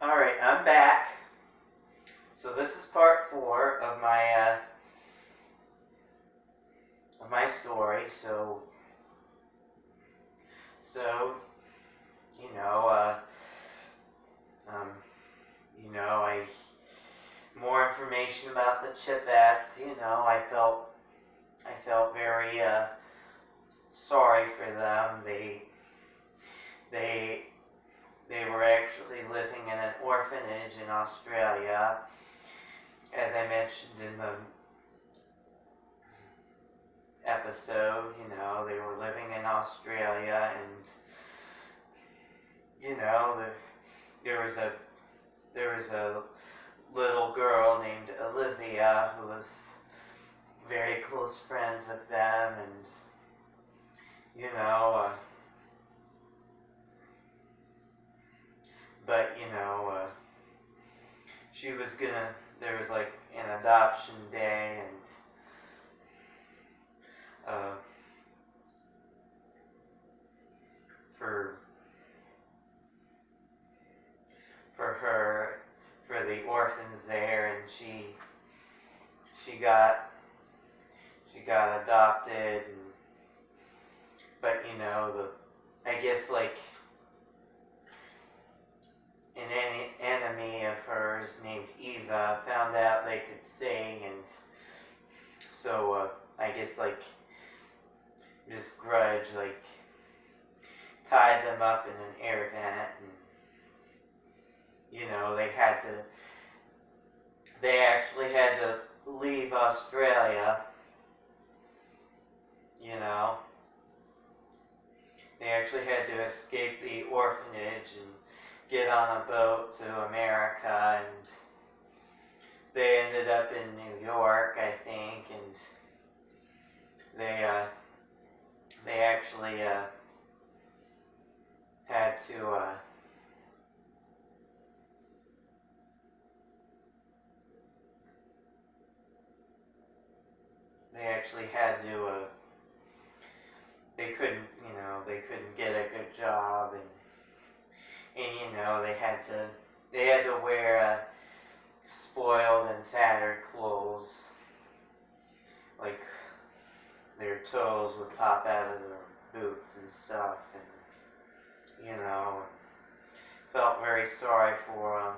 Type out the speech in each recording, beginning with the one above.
Alright, I'm back. So this is part 4 of my story. So you know, um, I more information about the Chipettes. I felt very sorry for them. They they were actually living in an orphanage in Australia, as I mentioned in the episode. They were living in Australia, and there was a little girl named Olivia who was very close friends with them, and but she was gonna. There was like an adoption day, and uh, for her, for the orphans there, and she got adopted, but I guess like an enemy of hers named Eva found out they could sing, and so I guess like this grudge like tied them up in an air vent, and they actually had to leave Australia. They actually had to escape the orphanage and get on a boat to America, and they ended up in New York, I think, and they actually had to they couldn't get a good job, and they had to wear spoiled and tattered clothes, like their toes would pop out of their boots and stuff, and felt very sorry for them.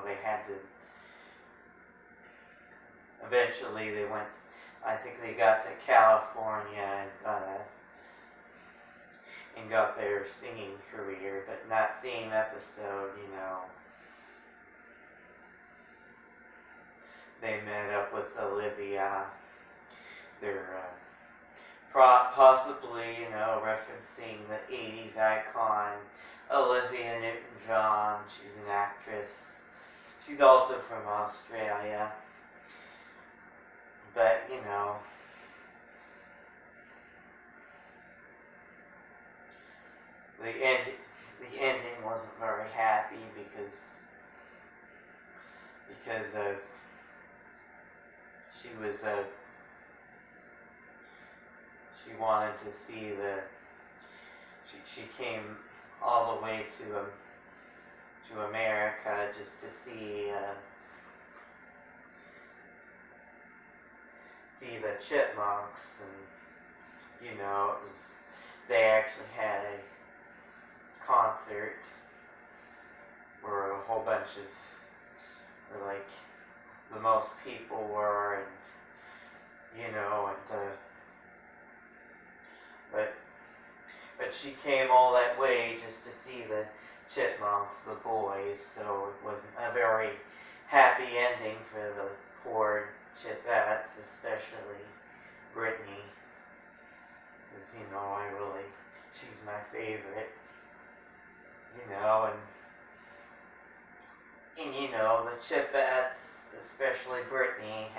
They had to. Eventually, they went. I think they got to California and got their singing career, but that same episode, they met up with Olivia. They're possibly, referencing the 80s icon Olivia Newton-John. She's an actress. She's also from Australia. But, the ending wasn't very happy because she was she wanted to see she came all the way to America just to see the chipmunks, and they actually had a concert where a whole bunch of, or like the most people were, and but she came all that way just to see the chipmunks, the boys, so it wasn't a very happy ending for the poor Chipettes, especially Brittany, because she's my favorite, and the Chipettes, especially Brittany,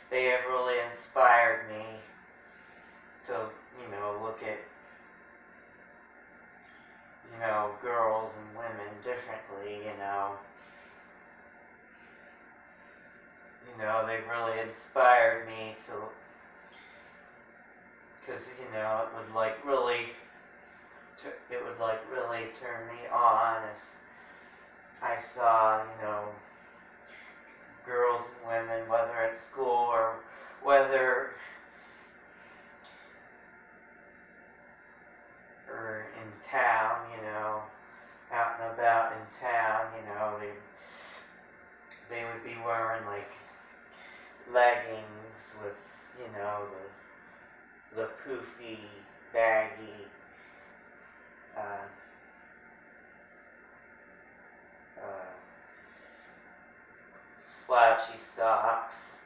they have really inspired me to look at girls and women differently. They've really inspired me because it would like really it would like really turn me on if I saw, girls and women, whether at school or whether or in town, out and about in town, they would be wearing like leggings with, the poofy, baggy, uh, slouchy socks,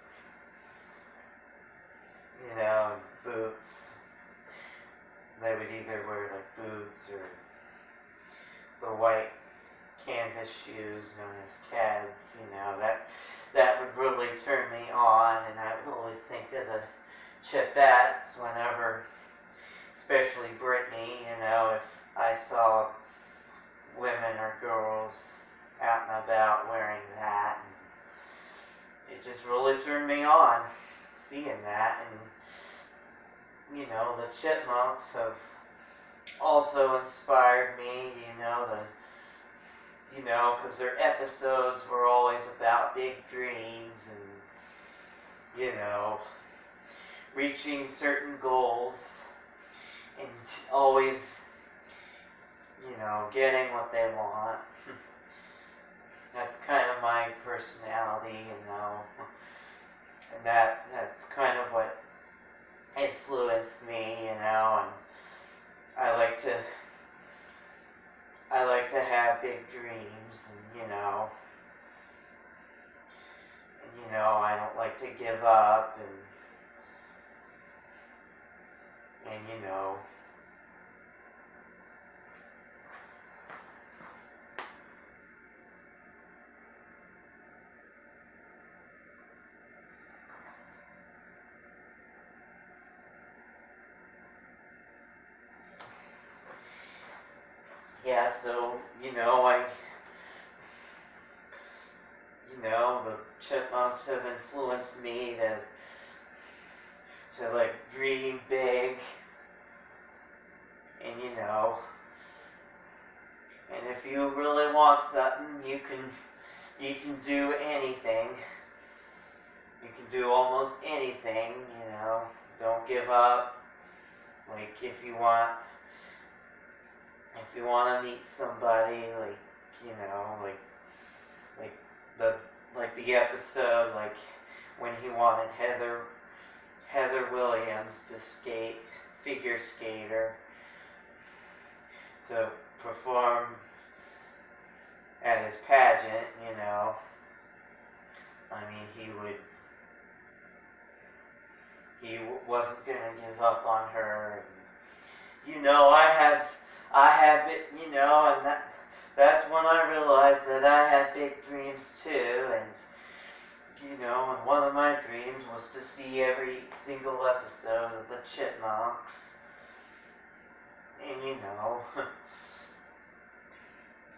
and boots. They would either wear like boots or the white canvas shoes known as Cads, that would really turn me on, and I would always think of the Chipettes whenever, especially Brittany, if I saw women or girls out and about wearing that, and it just really turned me on seeing that. And the Chipmunks have also inspired me, because their episodes were always about big dreams and, reaching certain goals and always, getting what they want. That's kind of my personality, and that's kind of what influenced me, and I like to have big dreams, and I don't like to give up, and yeah, so, the Chipmunks have influenced me to like dream big, and and if you really want something, you can do anything. You can do almost anything, Don't give up. Like if you want to meet somebody, like the episode, like when he wanted Heather Williams to figure skater, to perform at his pageant, I mean, he wasn't going to give up on her. And, I have it, and that's when I realized that I had big dreams too. And, and one of my dreams was to see every single episode of the Chipmunks. And,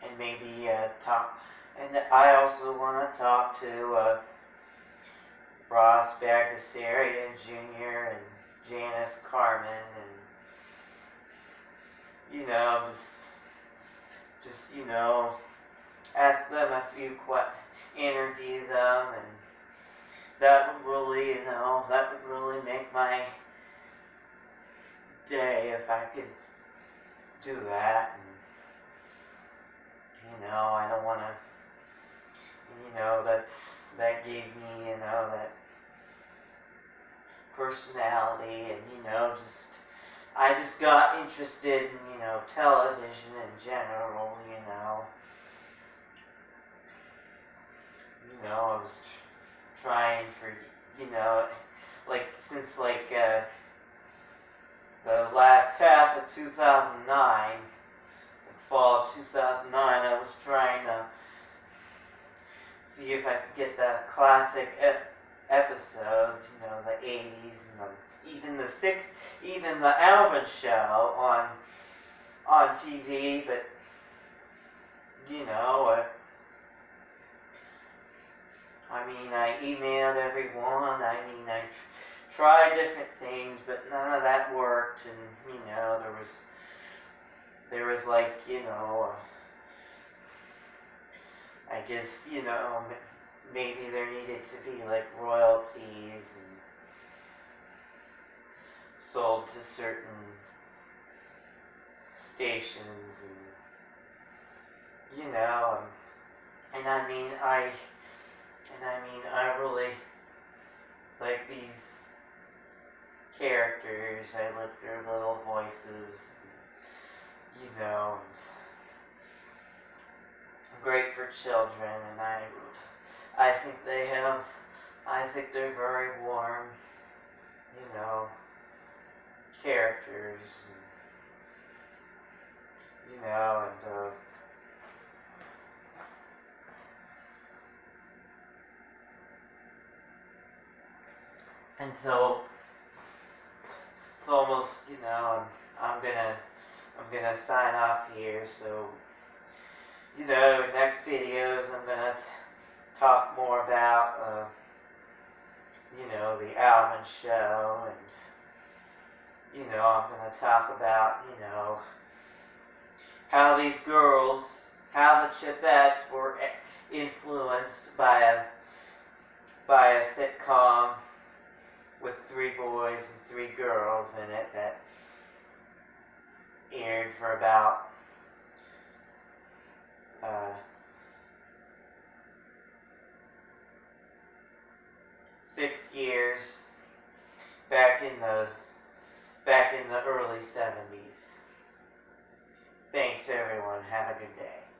and maybe talk. And I also want to talk to Ross Bagdasarian Jr. and Janice Carmen, and just ask them a few interview them, and that would really make my day if I could do that. And I don't want to, that gave me, that personality, and, I just got interested in, television in general, I was trying for, since, the last half of 2009, fall of 2009, I was trying to see if I could get the classic episodes, the 80s and even the Alvin show on TV, but I emailed everyone. I tried different things, but none of that worked, and there there was like, I guess, maybe there needed to be like royalties and sold to certain stations and, and I really like these characters. I like their little voices, and great for children, and I think they're very warm, characters, and so it's almost, I'm gonna sign off here. So, next videos I'm gonna talk more about, the Alvin show, and I'm gonna talk about, how these girls, how the Chipettes were influenced by a sitcom with 3 boys and 3 girls in it that aired for about 6 years back in the early 70s. Thanks everyone. Have a good day.